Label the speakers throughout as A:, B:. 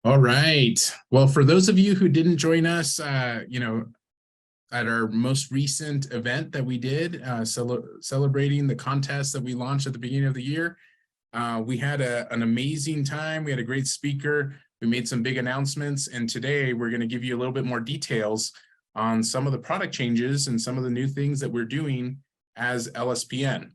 A: All right. Well, for those of you who didn't join us, at our most recent event that we did, celebrating the contest that we launched at the beginning of the year, we had an amazing time. We had a great speaker. We made some big announcements, and today we're going to give you a little bit more details on some of the product changes and some of the new things that we're doing as LSPN.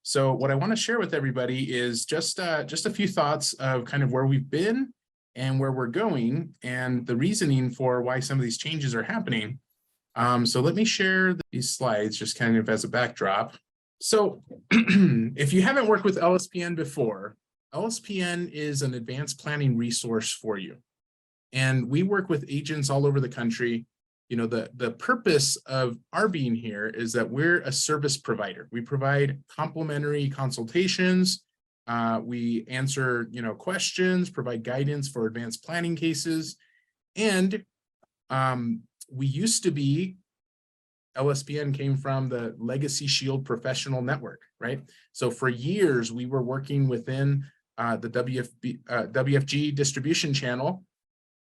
A: So what I want to share with everybody is just a few thoughts of kind of where we've been and where we're going and the reasoning for why some of these changes are happening. So let me share these slides just kind of as a backdrop. So if you haven't worked with LSPN before, LSPN is an advanced planning resource for you. And we work with agents all over the country. You know, the purpose of our being here is that we're a service provider. We provide complimentary consultations. We answer, questions, provide guidance for advanced planning cases. And we used to be, LSPN came from the Legacy Shield Professional Network, right? So for years, we were working within the WFG distribution channel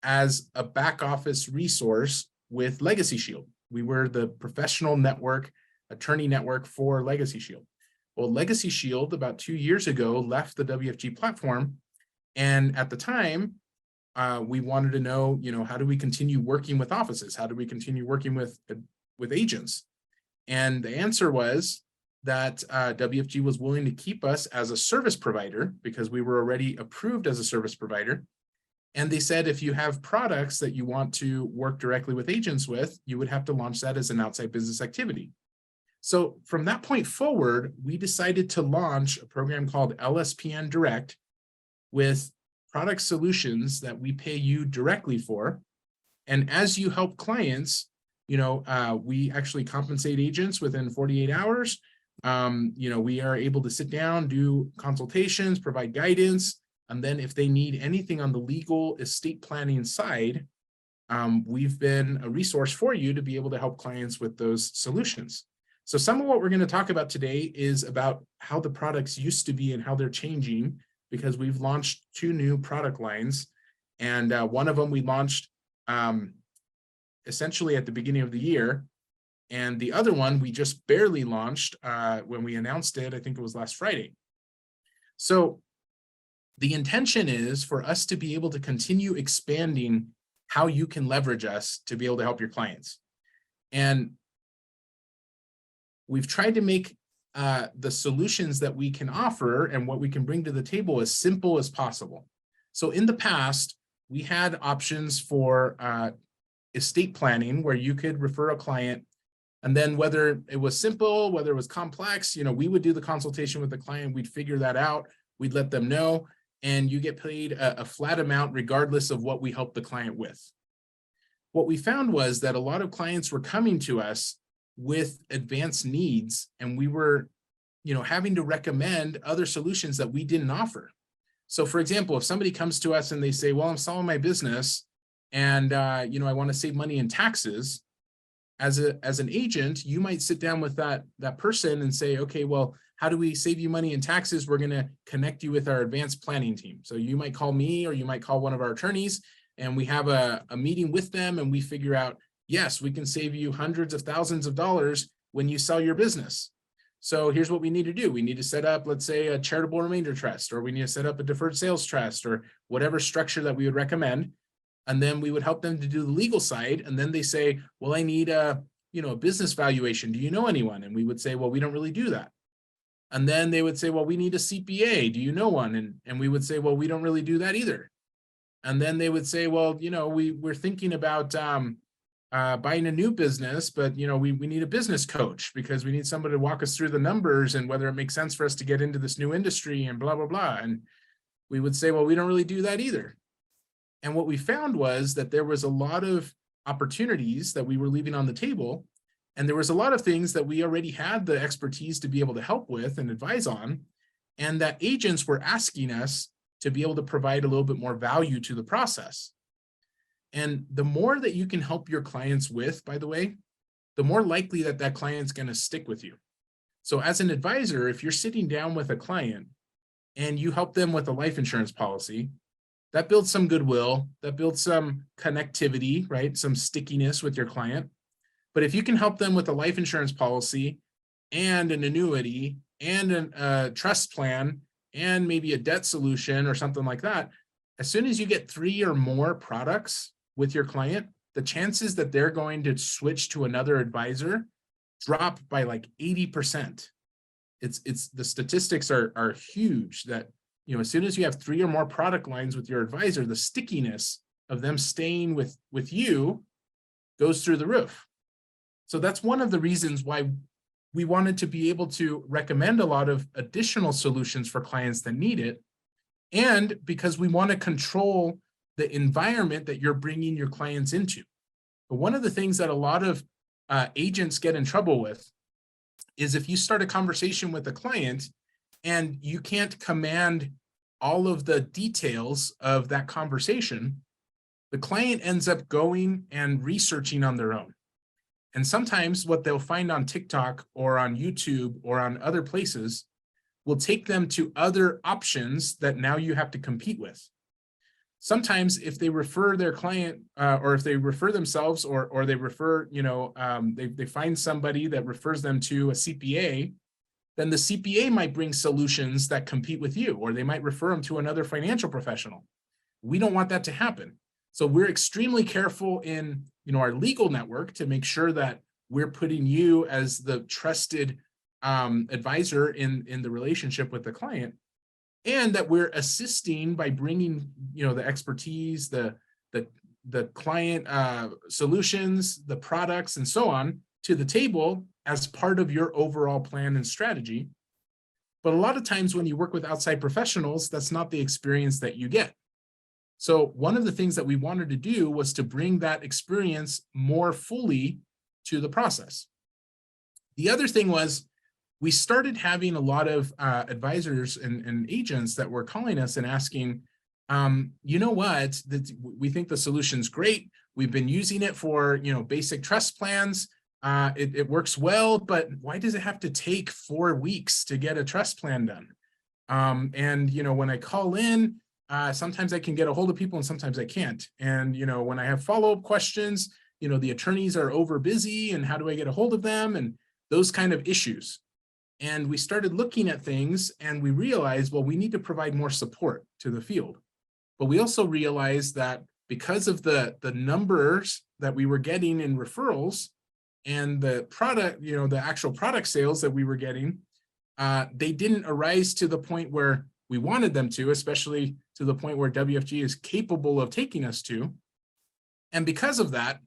A: as a back office resource with Legacy Shield. We were the professional network, attorney network for Legacy Shield. Well, Legacy Shield about 2 years ago left the WFG platform. And at the time, we wanted to know, how do we continue working with offices? How do we continue working with agents? And the answer was that WFG was willing to keep us as a service provider because we were already approved as a service provider. And they said, if you have products that you want to work directly with agents with, you would have to launch that as an outside business activity. So from that point forward, we decided to launch a program called LSPN Direct with product solutions that we pay you directly for. And as you help clients, we actually compensate agents within 48 hours. We are able to sit down, do consultations, provide guidance. And then if they need anything on the legal estate planning side, we've been a resource for you to be able to help clients with those solutions. So some of what we're going to talk about today is about how the products used to be and how they're changing, because we've launched 2 new product lines. And one of them we launched essentially at the beginning of the year. And the other one we just barely launched when we announced it. I think it was last Friday. So the intention is for us to be able to continue expanding how you can leverage us to be able to help your clients. And we've tried to make the solutions that we can offer and what we can bring to the table as simple as possible. So in the past, we had options for estate planning where you could refer a client, and then whether it was simple, whether it was complex, we would do the consultation with the client, we'd figure that out, we'd let them know, and you get paid a flat amount regardless of what we help the client with. What we found was that a lot of clients were coming to us with advanced needs, and we were, having to recommend other solutions that we didn't offer. So for example, if somebody comes to us and they say, well, I'm selling my business and, I want to save money in taxes, as an agent, you might sit down with that person and say, okay, well, how do we save you money in taxes? We're going to connect you with our advanced planning team. So you might call me, or you might call one of our attorneys, and we have a meeting with them, and we figure out, yes, we can save you hundreds of thousands of dollars when you sell your business. So here's what we need to do. We need to set up, let's say, a charitable remainder trust, or we need to set up a deferred sales trust, or whatever structure that we would recommend. And then we would help them to do the legal side. And then they say, well, I need a business valuation. Do you know anyone? And we would say, well, we don't really do that. And then they would say, well, we need a CPA. Do you know one? And we would say, well, we don't really do that either. And then they would say, well, we're thinking about buying a new business, but we need a business coach because we need somebody to walk us through the numbers and whether it makes sense for us to get into this new industry and blah, blah, blah. And we would say, well, we don't really do that either. And what we found was that there was a lot of opportunities that we were leaving on the table. And there was a lot of things that we already had the expertise to be able to help with and advise on. And that agents were asking us to be able to provide a little bit more value to the process. And the more that you can help your clients with, by the way, the more likely that that client's going to stick with you. So as an advisor, if you're sitting down with a client and you help them with a life insurance policy, That builds some goodwill, that builds some connectivity, right? Some stickiness with your client. But if you can help them with a life insurance policy and an annuity and a trust plan and maybe a debt solution or something like that, as soon as you get 3 or more products with your client, the chances that they're going to switch to another advisor drop by like 80%. It's the statistics are huge that, you know, as soon as you have 3 or more product lines with your advisor, the stickiness of them staying with you goes through the roof. So that's one of the reasons why we wanted to be able to recommend a lot of additional solutions for clients that need it. And because we want to control the environment that you're bringing your clients into. But one of the things that a lot of agents get in trouble with is if you start a conversation with a client and you can't command all of the details of that conversation, the client ends up going and researching on their own. And sometimes what they'll find on TikTok or on YouTube or on other places will take them to other options that now you have to compete with. Sometimes if they refer their client or if they refer themselves or they refer, you know, they find somebody that refers them to a CPA, then the CPA might bring solutions that compete with you, or they might refer them to another financial professional. We don't want that to happen. So we're extremely careful in, you know, our legal network to make sure that we're putting you as the trusted advisor in the relationship with the client, and that we're assisting by bringing, you know, the expertise, the client solutions, the products, and so on to the table as part of your overall plan and strategy. But a lot of times when you work with outside professionals, that's not the experience that you get. So one of the things that we wanted to do was to bring that experience more fully to the process. The other thing was we started having a lot of advisors and agents that were calling us and asking, you know what, we think the solution's great. We've been using it for, you know, basic trust plans. It works well, but why does it have to take 4 weeks to get a trust plan done? And, you know, when I call in, sometimes I can get a hold of people and sometimes I can't. And, you know, when I have follow-up questions, you know, the attorneys are over busy and how do I get a hold of them and those kind of issues. And we started looking at things and we realized, well, we need to provide more support to the field. But we also realized that because of the numbers that we were getting in referrals and the product, you know, the actual product sales that we were getting, they didn't arise to the point where we wanted them to, especially to the point where WFG is capable of taking us to. And because of that,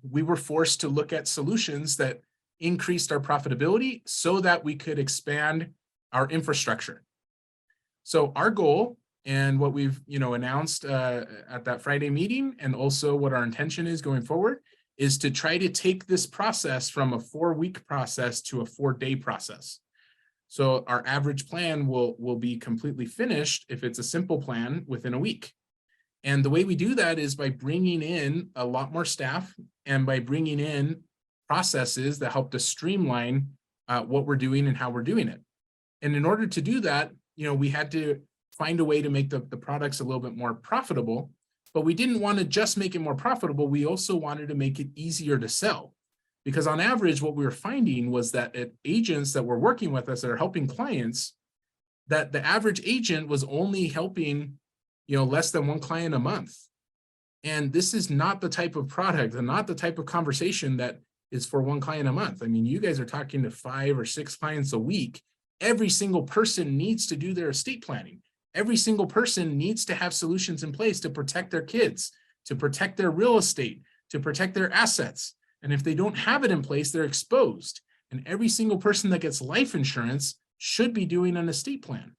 A: we were forced to look at solutions that increased our profitability so that we could expand our infrastructure. So our goal and what we've, you know, announced at that Friday meeting, and also what our intention is going forward, is to try to take this process from a 4-week process to a 4-day process. So our average plan will be completely finished if it's a simple plan within a week. And the way we do that is by bringing in a lot more staff and by bringing in processes that help to streamline what we're doing and how we're doing it. And in order to do that, you know, we had to find a way to make the products a little bit more profitable, but we didn't want to just make it more profitable. We also wanted to make it easier to sell. Because on average, what we were finding was that agents that were working with us that are helping clients, that the average agent was only helping, you know, less than 1 client a month. And this is not the type of product and not the type of conversation that is for 1 client a month. I mean, you guys are talking to 5 or 6 clients a week. Every single person needs to do their estate planning. Every single person needs to have solutions in place to protect their kids, to protect their real estate, to protect their assets. And if they don't have it in place, they're exposed. And every single person that gets life insurance should be doing an estate plan.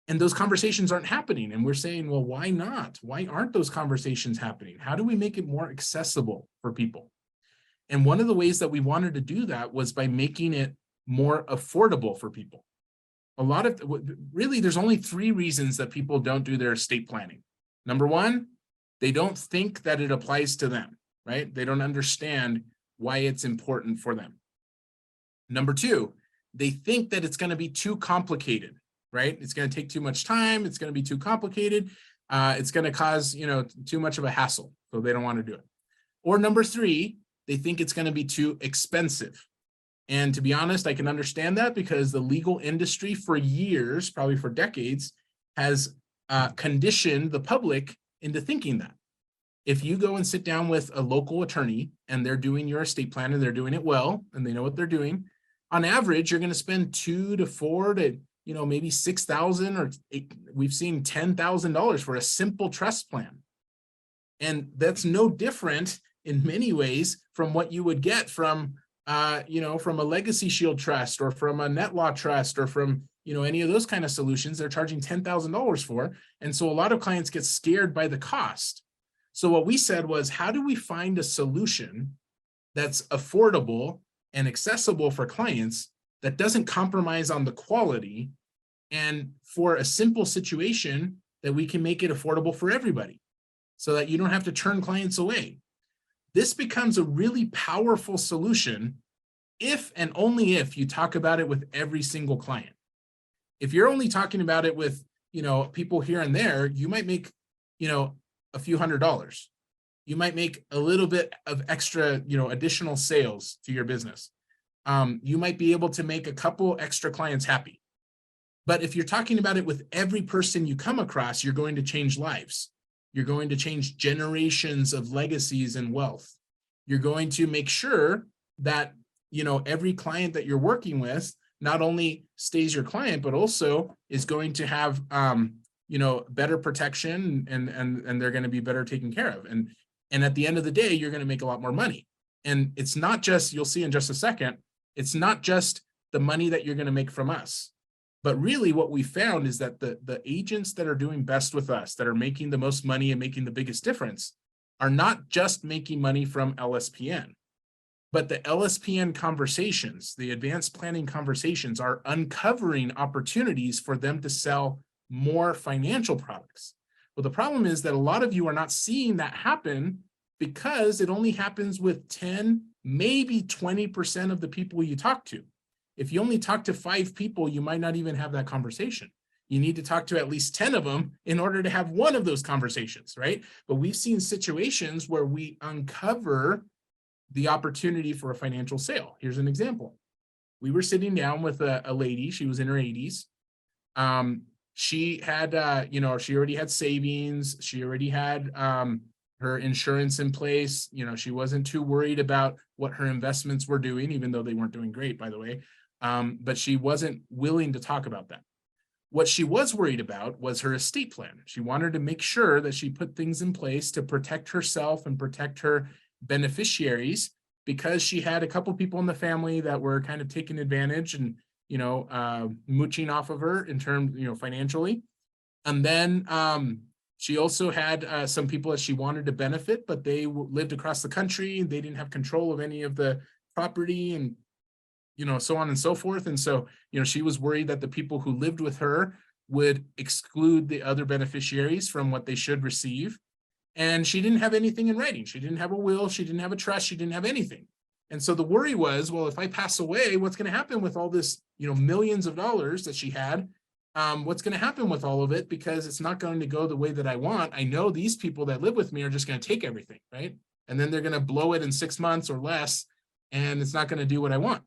A: And those conversations aren't happening. And we're saying, well, why not? Why aren't those conversations happening? How do we make it more accessible for people? And one of the ways that we wanted to do that was by making it more affordable for people. Really, there's only 3 reasons that people don't do their estate planning. Number 1, they don't think that it applies to them, right? They don't understand why it's important for them. Number 2, they think that it's going to be too complicated, right? It's going to take too much time. It's going to be too complicated. it's going to cause, too much of a hassle. So they don't want to do it. Or number three, they think it's going to be too expensive. And to be honest, I can understand that because the legal industry for years, probably for decades, has conditioned the public into thinking that. If you go and sit down with a local attorney and they're doing your estate plan and they're doing it well and they know what they're doing, on average, you're going to spend $2,000 to $4,000 to maybe $6,000 or we've seen $10,000 for a simple trust plan. And that's no different in many ways from what you would get from from a Legacy Shield trust or from a net law trust or from any of those kind of solutions. They're charging $10,000 for. And so a lot of clients get scared by the cost. So what we said was, how do we find a solution that's affordable and accessible for clients that doesn't compromise on the quality, and for a simple situation that we can make it affordable for everybody so that you don't have to turn clients away? This becomes a really powerful solution if and only if you talk about it with every single client. If you're only talking about it with, people here and there, you might make, a few $100s. You might make a little bit of extra, additional sales to your business. You might be able to make a couple extra clients happy. But if you're talking about it with every person you come across, you're going to change lives. You're going to change generations of legacies and wealth. You're going to make sure that, every client that you're working with not only stays your client, but also is going to have, better protection and they're going to be better taken care of. And at the end of the day, you're going to make a lot more money. And it's not just, you'll see in just a second, it's not just the money that you're going to make from us. But really what we found is that the agents that are doing best with us, that are making the most money and making the biggest difference, are not just making money from LSPN, but the LSPN conversations, the advanced planning conversations, are uncovering opportunities for them to sell more financial products. Well, the problem is that a lot of you are not seeing that happen because it only happens with 10, maybe 20% of the people you talk to. If you only talk to 5 people, you might not even have that conversation. You need to talk to at least 10 of them in order to have one of those conversations, right? But we've seen situations where we uncover the opportunity for a financial sale. Here's an example. We were sitting down with a lady. She was in her 80s. She had, she already had savings. She already had her insurance in place. She wasn't too worried about what her investments were doing, even though they weren't doing great, by the way. But she wasn't willing to talk about that. What she was worried about was her estate plan. She wanted to make sure that she put things in place to protect herself and protect her beneficiaries, because she had a couple people in the family that were kind of taking advantage and mooching off of her in terms, financially. And then she also had some people that she wanted to benefit, but they lived across the country. They didn't have control of any of the property and, so on and so forth. And so, she was worried that the people who lived with her would exclude the other beneficiaries from what they should receive. And she didn't have anything in writing. She didn't have a will. She didn't have a trust. She didn't have anything. And so the worry was, well, if I pass away, what's going to happen with all this, millions of dollars that she had? What's going to happen with all of it? Because it's not going to go the way that I want. I know these people that live with me are just going to take everything, right? And then they're going to blow it in 6 months or less, and it's not going to do what I want.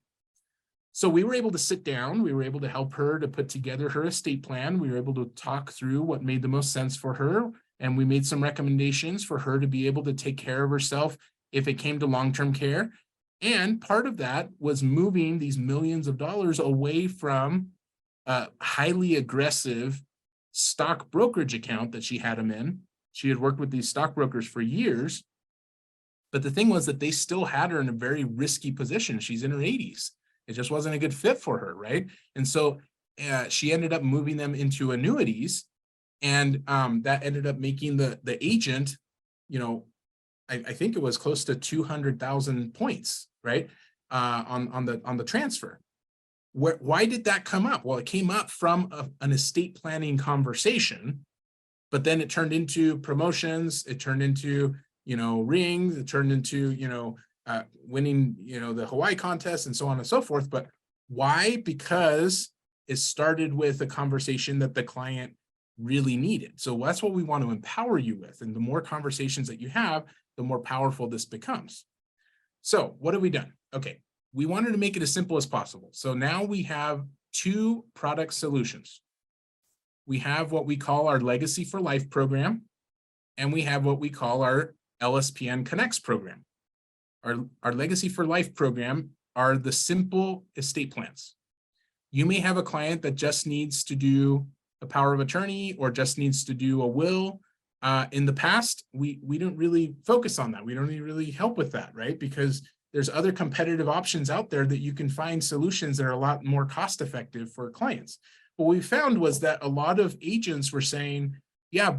A: So we were able to sit down. We were able to help her to put together her estate plan. We were able to talk through what made the most sense for her. And we made some recommendations for her to be able to take care of herself if it came to long-term care. And part of that was moving these millions of dollars away from a highly aggressive stock brokerage account that she had them in. She had worked with these stockbrokers for years. But the thing was that they still had her in a very risky position. She's in her 80s. It just wasn't a good fit for her, right? And so she ended up moving them into annuities. And that ended up making the agent, I think it was close to 200,000 points, right? On the transfer. Why did that come up? Well, it came up from an estate planning conversation, but then it turned into promotions. It turned into, rings. It turned into, winning, the Hawaii contest and so on and so forth. But why? Because it started with a conversation that the client really needed. So that's what we want to empower you with. And the more conversations that you have, the more powerful this becomes. So what have we done? Okay, we wanted to make it as simple as possible. So now we have two product solutions. We have what we call our Legacy for Life program, and we have what we call our LSPN Connects program. Our Legacy for Life program are the simple estate plans. You may have a client that just needs to do a power of attorney or just needs to do a will. In the past, we don't really focus on that. We don't really help with that, right? Because there's other competitive options out there that you can find solutions that are a lot more cost effective for clients. What we found was that a lot of agents were saying, yeah,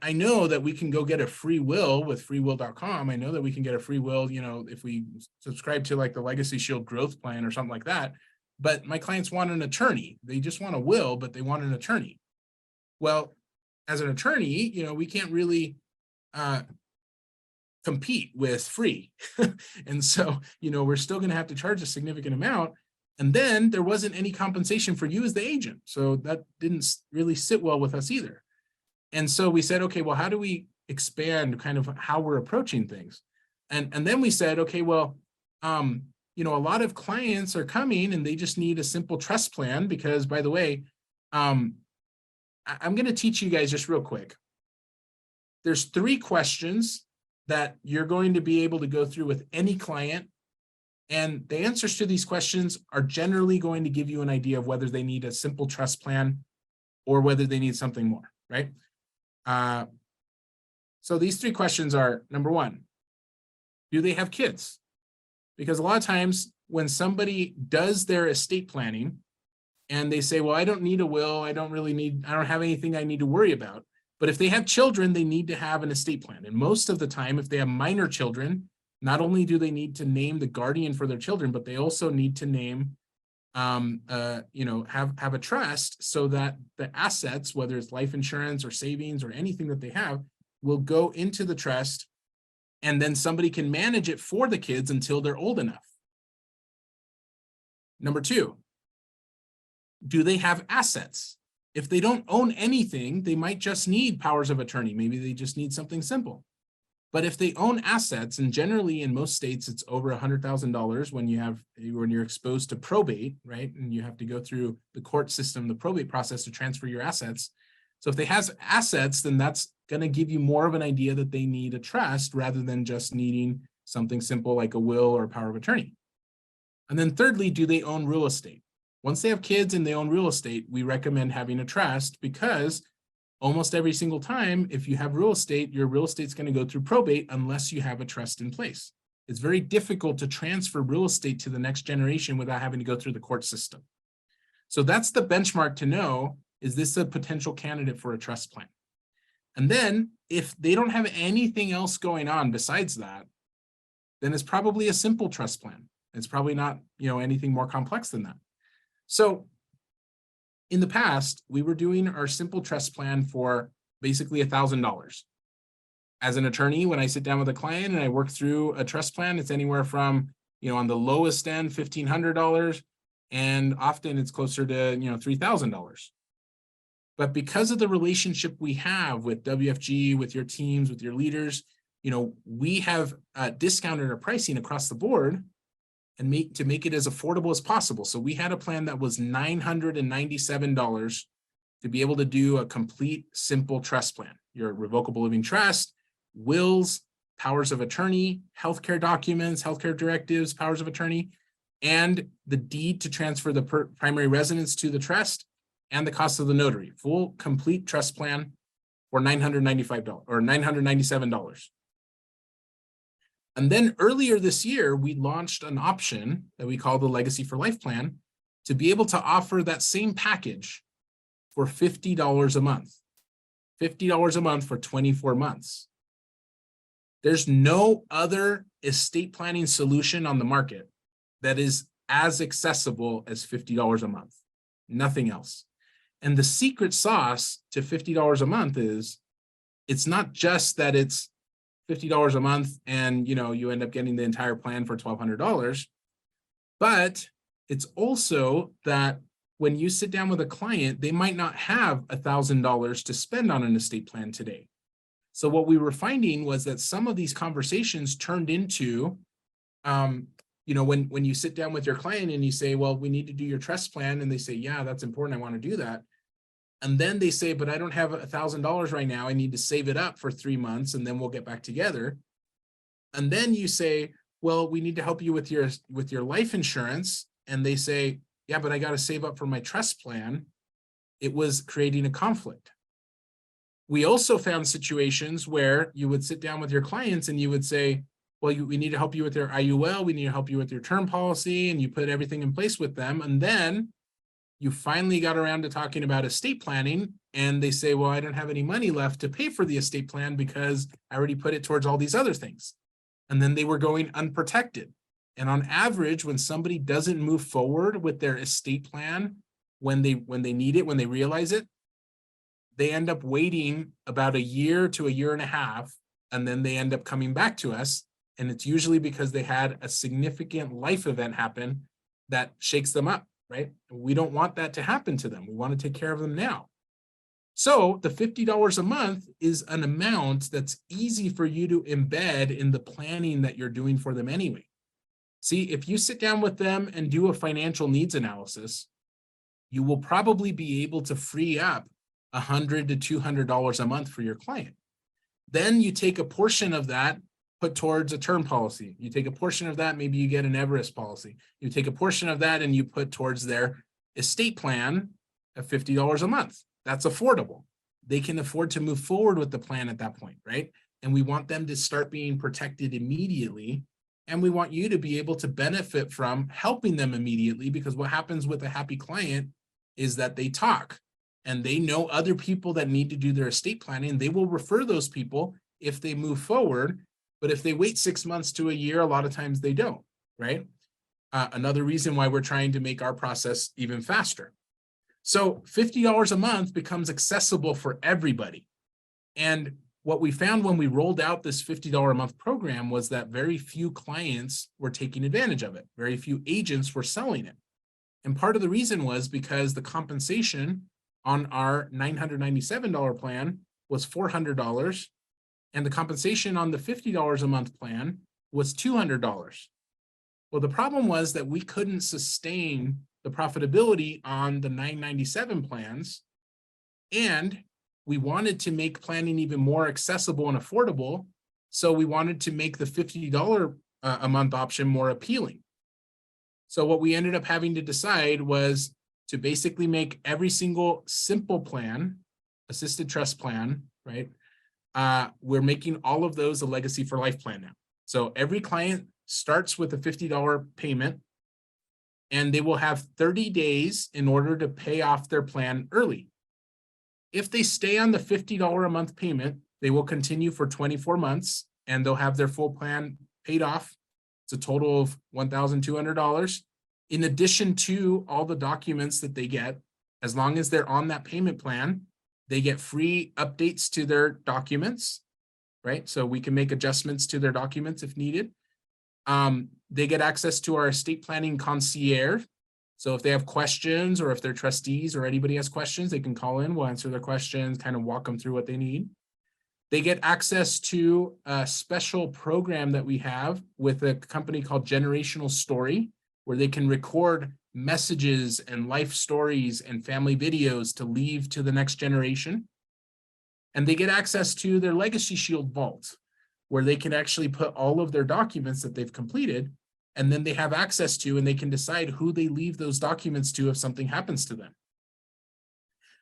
A: I know that we can go get a free will with freewill.com. I know that we can get a free will, you know, if we subscribe to like the Legacy Shield growth plan or something like that. But my clients want an attorney. They just want a will, but they want an attorney. Well, as an attorney, you know, we can't really compete with free. And so, you know, we're still going to have to charge a significant amount. And then there wasn't any compensation for you as the agent. So that didn't really sit well with us either. And so we said, okay, well, how do we expand kind of how we're approaching things? And then we said, okay, well, you know, a lot of clients are coming and they just need a simple trust plan because, by the way, I'm going to teach you guys just real quick. There's 3 questions that you're going to be able to go through with any client. And the answers to these questions are generally going to give you an idea of whether they need a simple trust plan or whether they need something more, right? So these 3 questions are, number 1, do they have kids? Because a lot of times when somebody does their estate planning and they say, well, I don't need a will, I don't have anything I need to worry about. But if they have children, they need to have an estate plan. And most of the time, if they have minor children, not only do they need to name the guardian for their children, but they also need to name, you know, have a trust so that the assets, whether it's life insurance or savings or anything that they have, will go into the trust, and then somebody can manage it for the kids until they're old enough. Number 2, do they have assets? If they don't own anything, they might just need powers of attorney. Maybe they just need something simple. But if they own assets, and generally in most states, it's over $100,000 when you're exposed to probate, right? And you have to go through the court system, the probate process to transfer your assets. So if they have assets, then that's going to give you more of an idea that they need a trust rather than just needing something simple like a will or a power of attorney. And then thirdly, do they own real estate? Once they have kids and they own real estate, we recommend having a trust because almost every single time, if you have real estate, your real estate's going to go through probate unless you have a trust in place. It's very difficult to transfer real estate to the next generation without having to go through the court system. So that's the benchmark to know, is this a potential candidate for a trust plan? And then if they don't have anything else going on besides that, then it's probably a simple trust plan. It's probably not, you know, anything more complex than that. So in the past, we were doing our simple trust plan for basically $1,000. As an attorney, when I sit down with a client and I work through a trust plan, it's anywhere from, you know, on the lowest end, $1,500, and often it's closer to, you know, $3,000. But because of the relationship we have with WFG, with your teams, with your leaders, you know, we have discounted our pricing across the board and make it as affordable as possible. So we had a plan that was $997 to be able to do a complete simple trust plan. Your revocable living trust, wills, powers of attorney, healthcare documents, healthcare directives, powers of attorney, and the deed to transfer the primary residence to the trust and the cost of the notary. Full complete trust plan for $995 or $997. And then earlier this year, we launched an option that we call the Legacy for Life plan to be able to offer that same package for $50 a month. $50 a month for 24 months. There's no other estate planning solution on the market that is as accessible as $50 a month. Nothing else. And the secret sauce to $50 a month is it's not just that it's $50 a month and, you know, you end up getting the entire plan for $1,200, but it's also that when you sit down with a client, they might not have $1,000 to spend on an estate plan today. So what we were finding was that some of these conversations turned into, when you sit down with your client and you say, well, we need to do your trust plan. And they say, yeah, that's important. I want to do that. And then they say, but I don't have $1,000 right now. I need to save it up for 3 months and then we'll get back together. And then you say, well, we need to help you with your life insurance. And they say, yeah, but I got to save up for my trust plan. It was creating a conflict. We also found situations where you would sit down with your clients and you would say, well, we need to help you with your IUL. We need to help you with your term policy. And you put everything in place with them. And then you finally got around to talking about estate planning. And they say, well, I don't have any money left to pay for the estate plan because I already put it towards all these other things. And then they were going unprotected. And on average, when somebody doesn't move forward with their estate plan, when they need it, when they realize it, they end up waiting about 1 year to 1.5 years, and then they end up coming back to us. And it's usually because they had a significant life event happen that shakes them up, right? We don't want that to happen to them. We want to take care of them now. So the $50 a month is an amount that's easy for you to embed in the planning that you're doing for them anyway. See, if you sit down with them and do a financial needs analysis, you will probably be able to free up $100 to $200 a month for your client. Then you take a portion of that, put towards a term policy. You take a portion of that, maybe you get an Everest policy. You take a portion of that and you put towards their estate plan at $50 a month. That's affordable. They can afford to move forward with the plan at that point, right? And we want them to start being protected immediately. And we want you to be able to benefit from helping them immediately, because what happens with a happy client is that they talk and they know other people that need to do their estate planning. They will refer those people if they move forward. But if they wait 6 months to 1 year, a lot of times they don't, right? Another reason why we're trying to make our process even faster. So $50 a month becomes accessible for everybody. And what we found when we rolled out this $50 a month program was that very few clients were taking advantage of it. Very few agents were selling it. And part of the reason was because the compensation on our $997 plan was $400, and the compensation on the $50 a month plan was $200. Well, the problem was that we couldn't sustain the profitability on the $997 plans, and we wanted to make planning even more accessible and affordable. So we wanted to make the $50 a month option more appealing. So what we ended up having to decide was to basically make every single simple plan, assisted trust plan, right? We're making all of those a legacy for life plan now. So every client starts with a $50 payment, and they will have 30 days in order to pay off their plan early. If they stay on the $50 a month payment, they will continue for 24 months and they'll have their full plan paid off. It's a total of $1,200. In addition to all the documents that they get, as long as they're on that payment plan, they get free updates to their documents, right? So we can make adjustments to their documents if needed. They get access to our estate planning concierge. So if they have questions, or if their trustees or anybody has questions, they can call in, we'll answer their questions, kind of walk them through what they need. They get access to a special program that we have with a company called Generational Story, where they can record messages and life stories and family videos to leave to the next generation. And they get access to their Legacy Shield vault, where they can actually put all of their documents that they've completed, and then they have access to, and they can decide who they leave those documents to if something happens to them.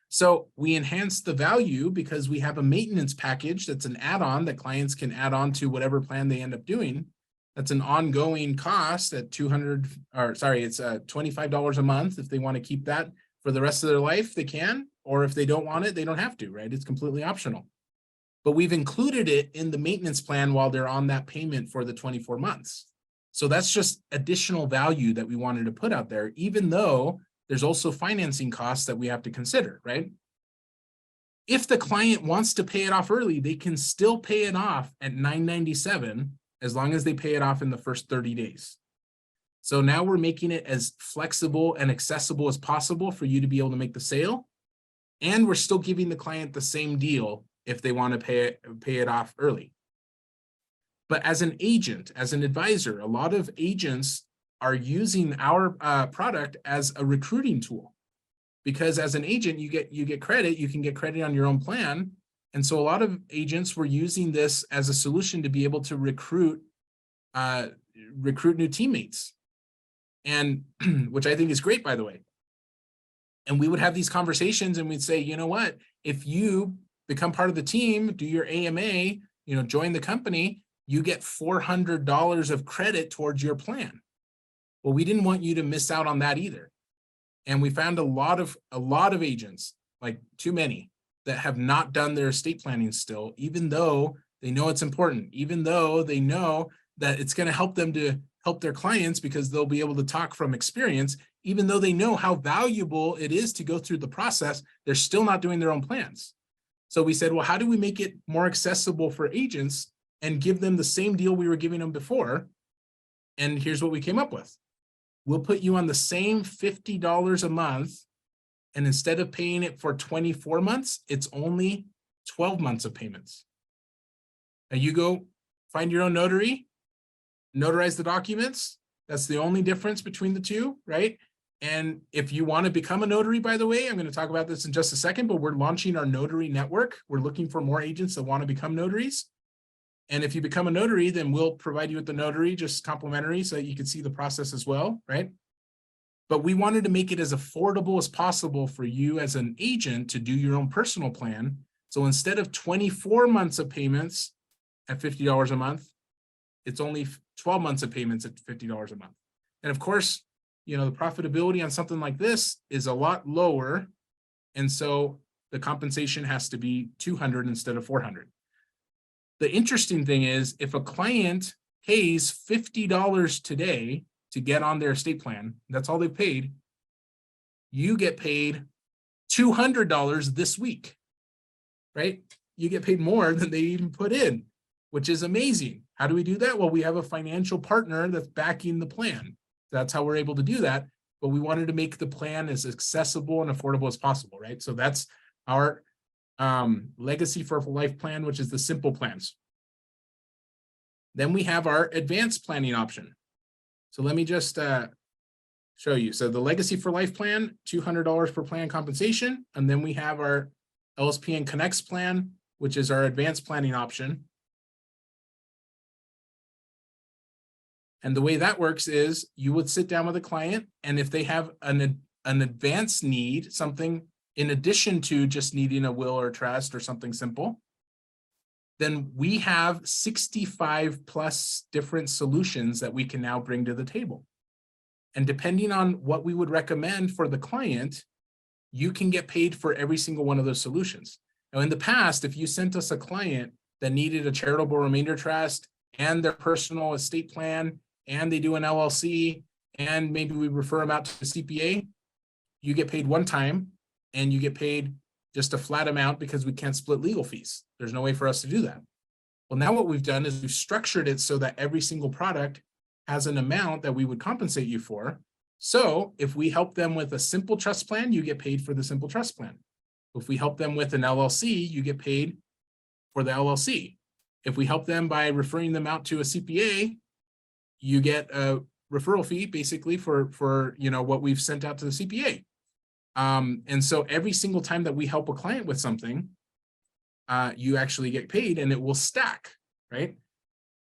A: So we enhance the value because we have a maintenance package that's an add-on that clients can add on to whatever plan they end up doing. That's an ongoing cost at it's $25 a month. If they want to keep that for the rest of their life, they can, or if they don't want it, they don't have to, right? It's completely optional. But we've included it in the maintenance plan while they're on that payment for the 24 months. So that's just additional value that we wanted to put out there, even though there's also financing costs that we have to consider, right? If the client wants to pay it off early, they can still pay it off at $997 as long as they pay it off in the first 30 days. So now we're making it as flexible and accessible as possible for you to be able to make the sale. And we're still giving the client the same deal if they want to pay it off early. But as an agent, as an advisor, a lot of agents are using our product as a recruiting tool, because as an agent, you get credit, you can get credit on your own plan. And so a lot of agents were using this as a solution to be able to recruit new teammates, and which I think is great, by the way. And we would have these conversations and we'd say, you know what, if you become part of the team, do your AMA, join the company, you get $400 of credit towards your plan. Well, we didn't want you to miss out on that either. And we found a lot of agents, like too many, that have not done their estate planning still, even though they know it's important, even though they know that it's going to help them to help their clients because they'll be able to talk from experience, even though they know how valuable it is to go through the process, they're still not doing their own plans. So we said, well, how do we make it more accessible for agents and give them the same deal we were giving them before? And here's what we came up with. We'll put you on the same $50 a month, and instead of paying it for 24 months, it's only 12 months of payments. Now you go find your own notary, notarize the documents. That's the only difference between the two, right? And if you want to become a notary, by the way, I'm going to talk about this in just a second, but we're launching our notary network. We're looking for more agents that want to become notaries. And if you become a notary, then we'll provide you with the notary, just complimentary, so that you can see the process as well, right? But we wanted to make it as affordable as possible for you as an agent to do your own personal plan. So instead of 24 months of payments at $50 a month, it's only 12 months of payments at $50 a month. And of course, the profitability on something like this is a lot lower. And so the compensation has to be $200 instead of $400. The interesting thing is, if a client pays $50 today to get on their estate plan, that's all they've paid, you get paid $200 this week, right? You get paid more than they even put in, which is amazing. How do we do that? Well, we have a financial partner that's backing the plan. That's how we're able to do that. But we wanted to make the plan as accessible and affordable as possible, right? So that's our Legacy for Life plan, which is the simple plans. Then we have our advanced planning option. So let me just show you. So the Legacy for Life plan, $200 per plan compensation. And then we have our LSPN Connects plan, which is our advanced planning option. And the way that works is you would sit down with a client, and if they have an advanced need, something in addition to just needing a will or trust or something simple, then we have 65 plus different solutions that we can now bring to the table. And depending on what we would recommend for the client, you can get paid for every single one of those solutions. Now, in the past, if you sent us a client that needed a charitable remainder trust and their personal estate plan, and they do an LLC, and maybe we refer them out to the CPA, you get paid one time, and you get paid just a flat amount because we can't split legal fees. There's no way for us to do that. Well, now what we've done is we've structured it so that every single product has an amount that we would compensate you for. So if we help them with a simple trust plan, you get paid for the simple trust plan. If we help them with an LLC, you get paid for the LLC. If we help them by referring them out to a CPA, you get a referral fee basically for what we've sent out to the CPA. And so every single time that we help a client with something, you actually get paid, and it will stack, right?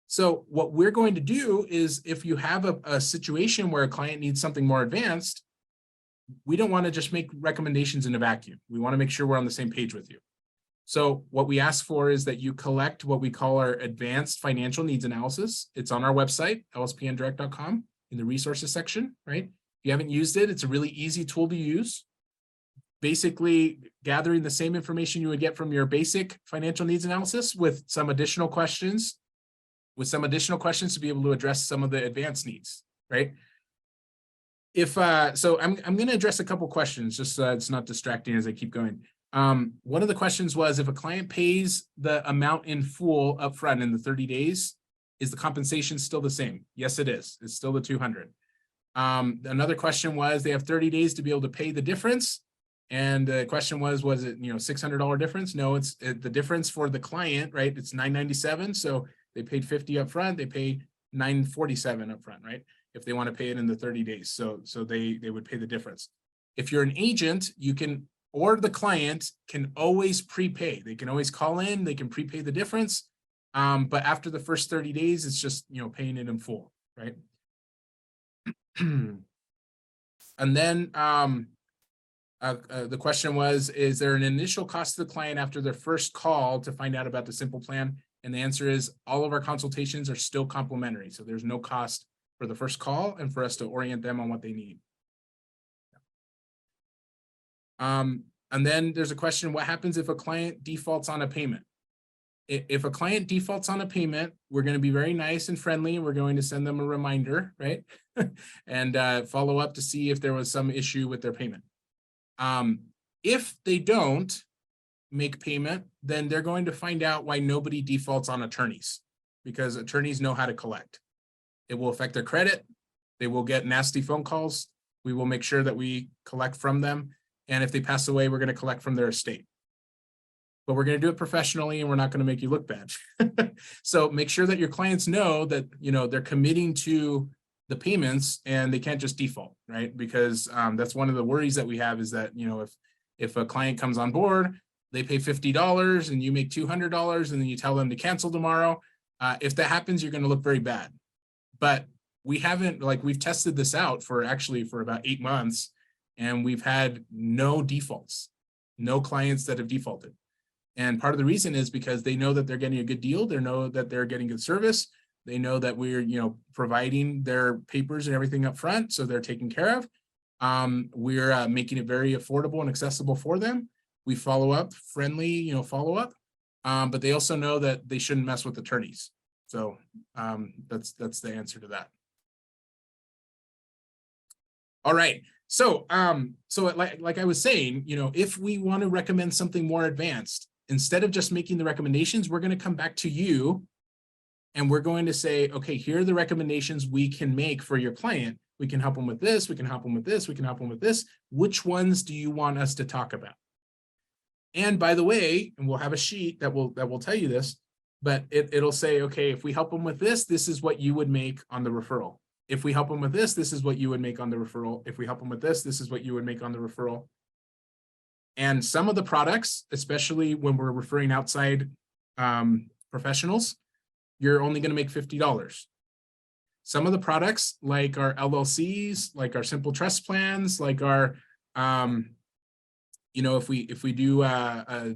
A: So what we're going to do is, if you have a situation where a client needs something more advanced, we don't want to just make recommendations in a vacuum. We want to make sure we're on the same page with you. So what we ask for is that you collect what we call our advanced financial needs analysis. It's on our website, lspndirect.com, in the resources section, right? If you haven't used it, it's a really easy tool to use. Basically gathering the same information you would get from your basic financial needs analysis with some additional questions, to be able to address some of the advanced needs, right? So I'm going to address a couple questions just so it's not distracting as I keep going. One of the questions was, if a client pays the amount in full upfront in the 30 days, is the compensation still the same? Yes, it is. It's still the $200. Another question was, they have 30 days to be able to pay the difference. And the question was it, $600 difference? No, it's the difference for the client, right? It's $997. So they paid $50 up front, they pay $947 up front, right? If they want to pay it in the 30 days. So they would pay the difference. If you're an agent, you can, or the client can always prepay. They can always call in, they can prepay the difference. But after the first 30 days, it's just, paying it in full, right? And then the question was, is there an initial cost to the client after their first call to find out about the simple plan? And the answer is all of our consultations are still complimentary. So there's no cost for the first call and for us to orient them on what they need. And then there's a question, what happens if a client defaults on a payment? If a client defaults on a payment, we're going to be very nice and friendly, and we're going to send them a reminder, right? And follow up to see if there was some issue with their payment. If they don't make payment, then they're going to find out why nobody defaults on attorneys, because attorneys know how to collect. It will affect their credit. They will get nasty phone calls. We will make sure that we collect from them. And if they pass away, we're going to collect from their estate. But we're going to do it professionally, and we're not going to make you look bad. So make sure that your clients know that, they're committing to the payments and they can't just default, right? Because that's one of the worries that we have, is that, if a client comes on board, they pay $50 and you make $200 and then you tell them to cancel tomorrow. If that happens, you're going to look very bad. But we haven't, we've tested this out for about 8 months, and we've had no defaults, no clients that have defaulted. And part of the reason is because they know that they're getting a good deal. They know that they're getting good service. They know that we're, providing their papers and everything up front, so they're taken care of. We're making it very affordable and accessible for them. We follow up, friendly, follow up, but they also know that they shouldn't mess with attorneys. So that's the answer to that. All right. So like I was saying, if we want to recommend something more advanced, instead of just making the recommendations, we're going to come back to you and we're going to say, okay, here are the recommendations we can make for your client. We can help them with this. We can help them with this. We can help them with this. Which ones do you want us to talk about? And by the way, and we'll have a sheet that will tell you this, but it'll say, okay, if we help them with this, this is what you would make on the referral. If we help them with this, this is what you would make on the referral. If we help them with this, this is what you would make on the referral. And some of the products, especially when we're referring outside professionals, you're only going to make $50. Some of the products, like our LLCs, like our simple trust plans, like our, if we do a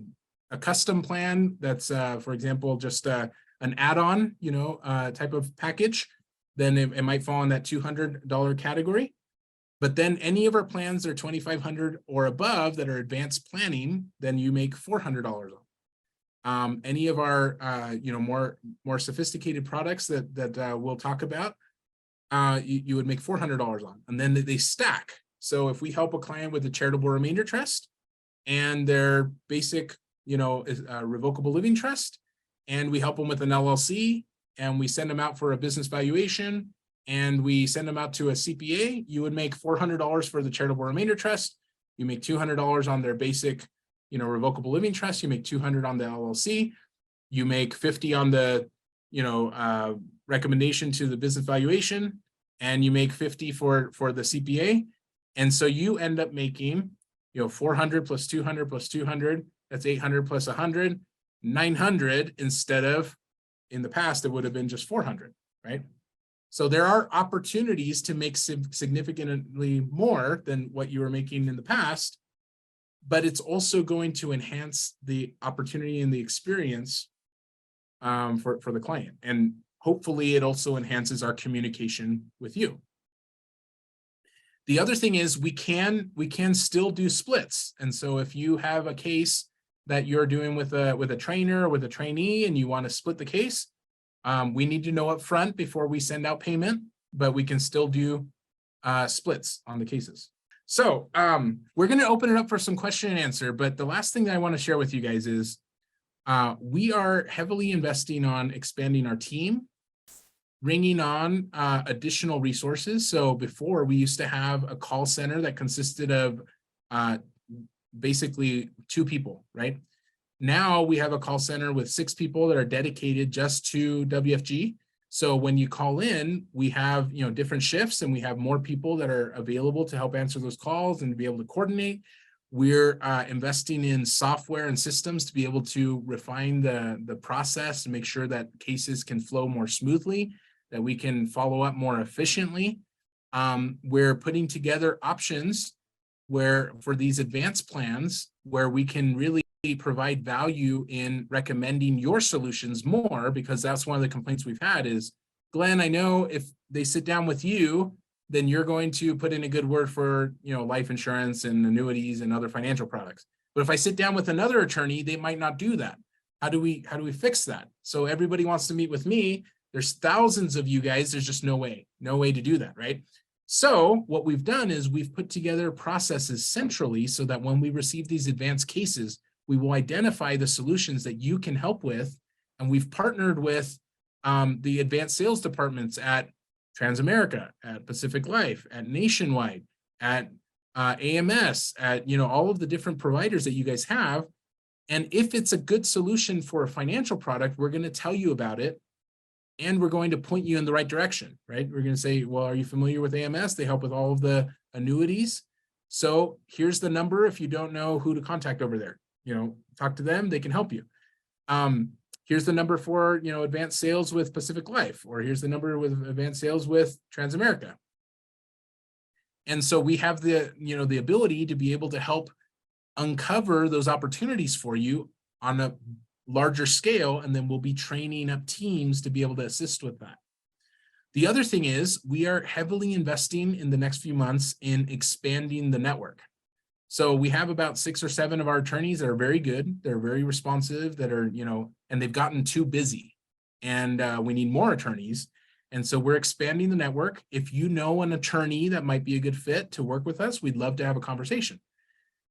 A: custom plan that's, for example, just an add-on, type of package, then it might fall in that $200 category. But then any of our plans that are $2,500 or above that are advanced planning, then you make $400 on. Any of our more sophisticated products that we'll talk about, you would make $400 on, and then they stack. So if we help a client with a charitable remainder trust and their basic revocable living trust, and we help them with an LLC, and we send them out for a business valuation, and we send them out to a CPA, you would make $400 for the charitable remainder trust. You make $200 on their basic, revocable living trust. You make $200 on the LLC. You make $50 on the, recommendation to the business valuation, and you make $50 for the CPA. And so you end up making, 400 plus 200 plus 200. That's 800 plus 100, 900 instead of, in the past, it would have been just 400, right? So there are opportunities to make significantly more than what you were making in the past, but it's also going to enhance the opportunity and the experience for the client. And hopefully it also enhances our communication with you. The other thing is we can still do splits. And so if you have a case that you're doing with a trainer or with a trainee and you want to split the case, we need to know up front before we send out payment, but we can still do splits on the cases. So we're going to open it up for some question and answer, but the last thing that I want to share with you guys is we are heavily investing on expanding our team. bringing on additional resources. So before, we used to have a call center that consisted of basically 2 people, right? Now we have a call center with 6 people that are dedicated just to WFG. So when you call in, we have, you know, different shifts, and we have more people that are available to help answer those calls and to be able to coordinate. We're investing in software and systems to be able to refine the process and make sure that cases can flow more smoothly, that we can follow up more efficiently. We're putting together options where for these advanced plans where we can really provide value in recommending your solutions more, because that's one of the complaints we've had is, Glenn, I know if they sit down with you, then you're going to put in a good word for, you know, life insurance and annuities and other financial products. But if I sit down with another attorney, they might not do that. How do we fix that? So everybody wants to meet with me. There's thousands of you guys. There's just no way to do that, right? So what we've done is we've put together processes centrally so that when we receive these advanced cases, we will identify the solutions that you can help with. And we've partnered with the advanced sales departments at Transamerica, at Pacific Life, at Nationwide, at AMS, at, you know, all of the different providers that you guys have. And if it's a good solution for a financial product, we're going to tell you about it. And we're going to point you in the right direction, right? We're going to say, well, are you familiar with AMS? They help with all of the annuities. So here's the number. If you don't know who to contact over there, you know, talk to them. They can help you. Here's the number for, you know, advanced sales with Pacific Life, or here's the number with advanced sales with Transamerica. And so we have the, you know, the ability to be able to help uncover those opportunities for you on a larger scale, and then we'll be training up teams to be able to assist with that. The other thing is we are heavily investing in the next few months in expanding the network. So we have about 6 or 7 of our attorneys that are very good. They're very responsive, that are, you know, and they've gotten too busy, and we need more attorneys. And so we're expanding the network. If you know an attorney that might be a good fit to work with us, we'd love to have a conversation.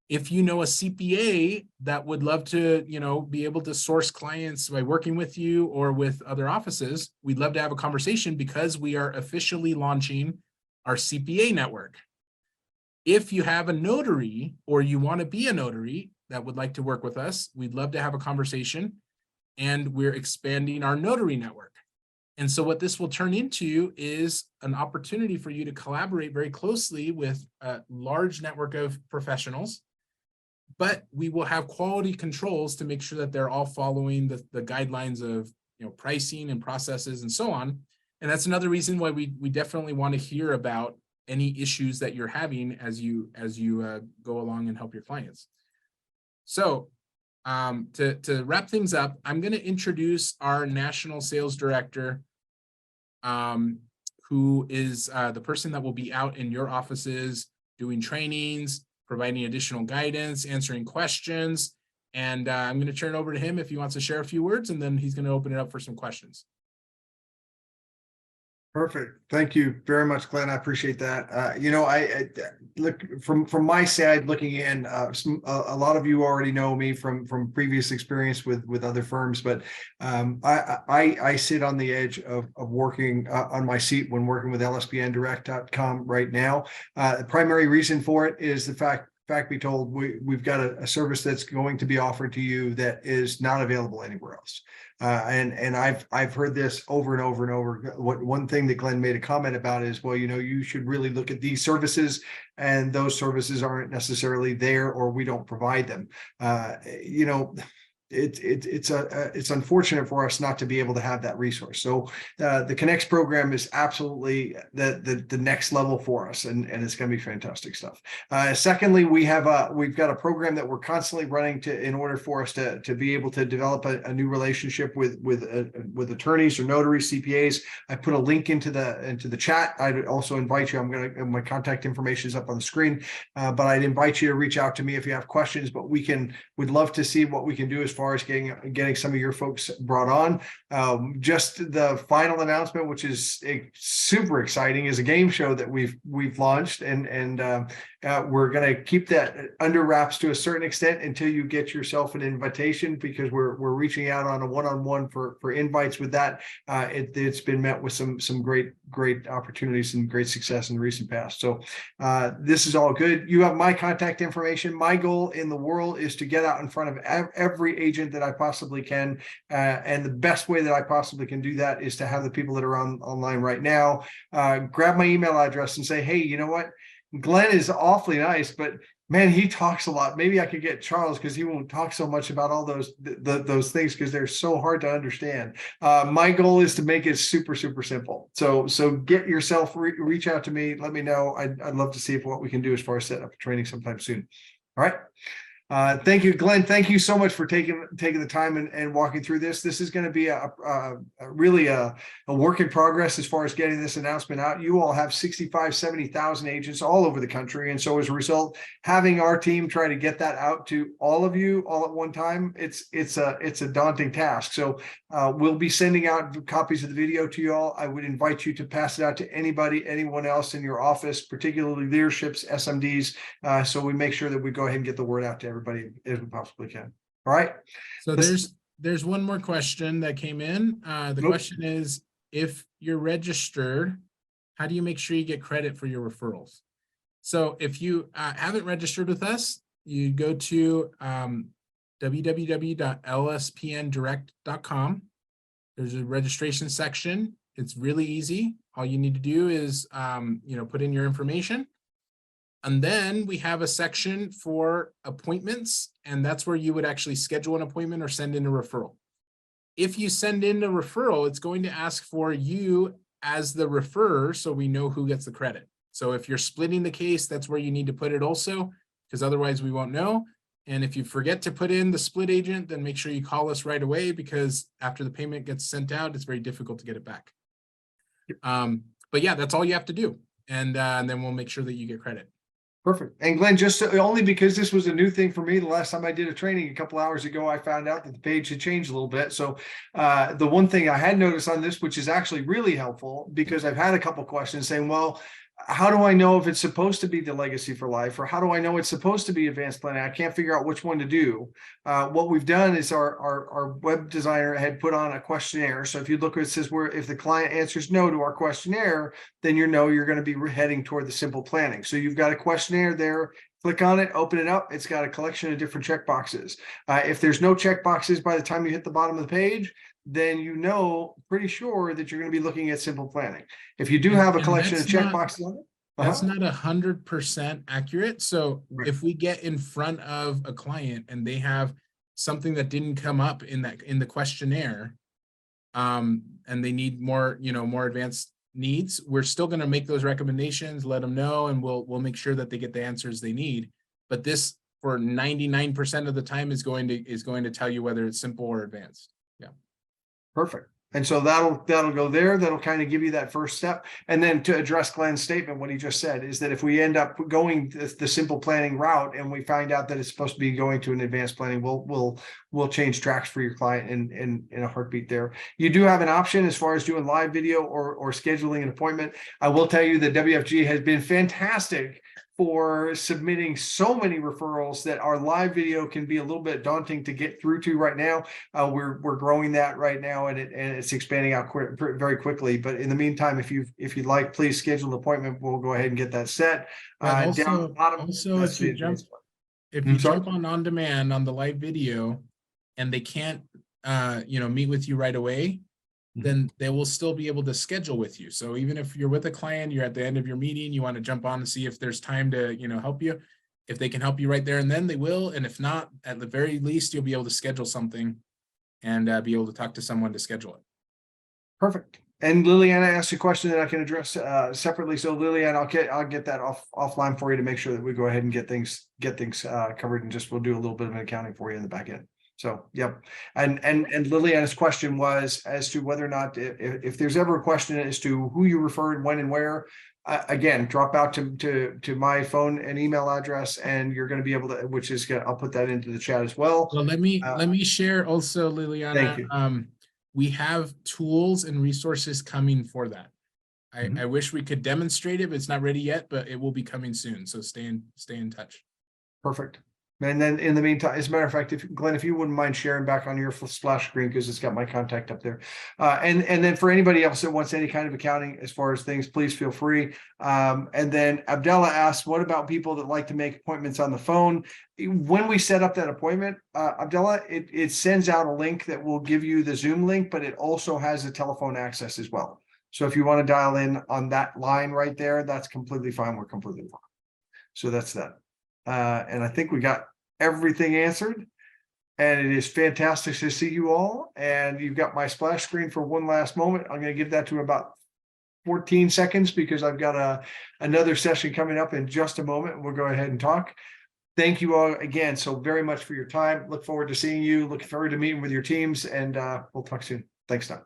A: If you know a CPA that would love to, you know, be able to source clients by working with you or with other offices, we'd love to have a conversation, because we are officially launching our CPA network. If you have a notary or you want to be a notary that would like to work with us, we'd love to have a conversation, and we're expanding our notary network. And so what this will turn into is an opportunity for you to collaborate very closely with a large network of professionals, but we will have quality controls to make sure that they're all following the guidelines of, you know, pricing and processes and so on. And that's another reason why we definitely want to hear about any issues that you're having as you go along and help your clients. So to wrap things up, I'm going to introduce our national sales director, who is the person that will be out in your offices doing trainings, providing additional guidance, answering questions. And I'm going to turn it over to him if he wants to share a few words, and then he's going to open it up for some questions.
B: Perfect. Thank you very much, Glenn. I appreciate that. You know, I look from my side looking in. A lot of you already know me from previous experience with other firms, but I sit on the edge of working on my seat when working with LSPNdirect.com right now. The primary reason for it is the fact be told, we've got a service that's going to be offered to you that is not available anywhere else. And I've heard this over and over and over. One thing that Glenn made a comment about is, well, you know, you should really look at these services, and those services aren't necessarily there, or we don't provide them. You know, it's unfortunate for us not to be able to have that resource. So the Connects program is absolutely the next level for us, and it's going to be fantastic stuff. Secondly, we've got a program that we're constantly running in order for us to be able to develop a new relationship with attorneys or notaries, CPAs. I put a link into the chat. I'd also invite you. My contact information is up on the screen, but I'd invite you to reach out to me if you have questions. But we'd love to see what we can do as far as getting some of your folks brought on. Just the final announcement, which is super exciting, is a game show that we've launched, and We're going to keep that under wraps to a certain extent until you get yourself an invitation, because we're reaching out on a one-on-one for invites with that. It's been met with some great opportunities and great success in the recent past. So this is all good. You have my contact information. My goal in the world is to get out in front of every agent that I possibly can. And the best way that I possibly can do that is to have the people that are online right now grab my email address and say, hey, you know what? Glenn is awfully nice, but man, he talks a lot. Maybe I could get Charles, because he won't talk so much about all those things, because they're so hard to understand. My goal is to make it super simple. So get yourself, reach out to me. Let me know. I'd love to see what we can do as far as setting up a training sometime soon. All right. Thank you, Glenn. Thank you so much for taking the time and walking through this. This is going to be really a work in progress as far as getting this announcement out. You all have 70,000 agents all over the country. And so as a result, having our team try to get that out to all of you all at one time, it's a daunting task. So we'll be sending out copies of the video to you all. I would invite you to pass it out to anyone else in your office, particularly leaderships, SMDs. So we make sure that we go ahead and get the word out to everybody as we possibly can. All right.
A: So there's one more question that came in. The question is, if you're registered, how do you make sure you get credit for your referrals? So if you haven't registered with us, you go to www.lspndirect.com. There's a registration section. It's really easy. All you need to do is put in your information. And then we have a section for appointments, and that's where you would actually schedule an appointment or send in a referral. If you send in a referral, it's going to ask for you as the referrer, so we know who gets the credit. So if you're splitting the case, that's where you need to put it also, because otherwise we won't know. And if you forget to put in the split agent, then make sure you call us right away, because after the payment gets sent out, it's very difficult to get it back. But yeah, that's all you have to do. And then we'll make sure that you get credit.
B: Perfect. And Glenn, just only because this was a new thing for me, the last time I did a training a couple hours ago, I found out that the page had changed a little bit. So the one thing I had noticed on this, which is actually really helpful, because I've had a couple questions saying, well, how do I know if it's supposed to be the Legacy for Life, or how do I know it's supposed to be advanced planning? I can't figure out which one to do. What we've done is our web designer had put on a questionnaire. So if you look, it says if the client answers no to our questionnaire, then you're going to be heading toward the simple planning. So you've got a questionnaire there. Click on it, open it up. It's got a collection of different checkboxes. If there's no checkboxes by the time you hit the bottom of the page, then pretty sure that you're going to be looking at simple planning. If you do have a collection of checkboxes on it,
A: that's not 100% accurate. So if we get in front of a client and they have something that didn't come up in the questionnaire, and they need more advanced needs, we're still going to make those recommendations, let them know, and we'll make sure that they get the answers they need. But this, for 99% of the time, is going to tell you whether it's simple or advanced. Yeah.
B: Perfect. And so that'll go there. That'll kind of give you that first step. And then to address Glenn's statement, what he just said is that if we end up going the simple planning route and we find out that it's supposed to be going to an advanced planning, we'll change tracks for your client in a heartbeat there. You do have an option as far as doing live video or scheduling an appointment. I will tell you that WFG has been fantastic for submitting so many referrals that our live video can be a little bit daunting to get through to right now. We're growing that right now, and it's expanding out very quickly. But in the meantime, if you'd like, please schedule an appointment. We'll go ahead and get that set. Down the bottom,
A: if you jump on demand on the live video and they can't meet with you right away, then they will still be able to schedule with you. So even if you're with a client, you're at the end of your meeting, you want to jump on and see if there's time to, help you. If they can help you right there and then, they will. And if not, at the very least, you'll be able to schedule something and be able to talk to someone to schedule it.
B: Perfect. And Liliana asked a question that I can address separately. So Liliana, I'll get that offline for you to make sure that we go ahead and get things covered, and we'll do a little bit of an accounting for you in the back end. So, yep. And Liliana's question was as to whether or not, if there's ever a question as to who you referred, when and where, again, drop out to my phone and email address, and you're going to be able to, I'll put that into the chat as well.
A: Well, let me share also, Liliana.
B: Thank you.
A: We have tools and resources coming for that. I wish we could demonstrate it, but it's not ready yet, but it will be coming soon. So stay in touch.
B: Perfect. And then in the meantime, as a matter of fact, if Glenn, if you wouldn't mind sharing back on your splash screen, because it's got my contact up there. And then for anybody else that wants any kind of accounting as far as things, please feel free. And then Abdallah asks, what about people that like to make appointments on the phone? When we set up that appointment, Abdallah, it sends out a link that will give you the Zoom link, but it also has a telephone access as well. So if you want to dial in on that line right there, that's completely fine. We're completely fine. So that's that. And I think we got everything answered, and it is fantastic to see you all. And you've got my splash screen for one last moment. I'm going to give that to about 14 seconds because I've got another session coming up in just a moment. We'll go ahead and talk. Thank you all again so very much for your time. Look forward to seeing you. Look forward to meeting with your teams, and we'll talk soon. Thanks, Don.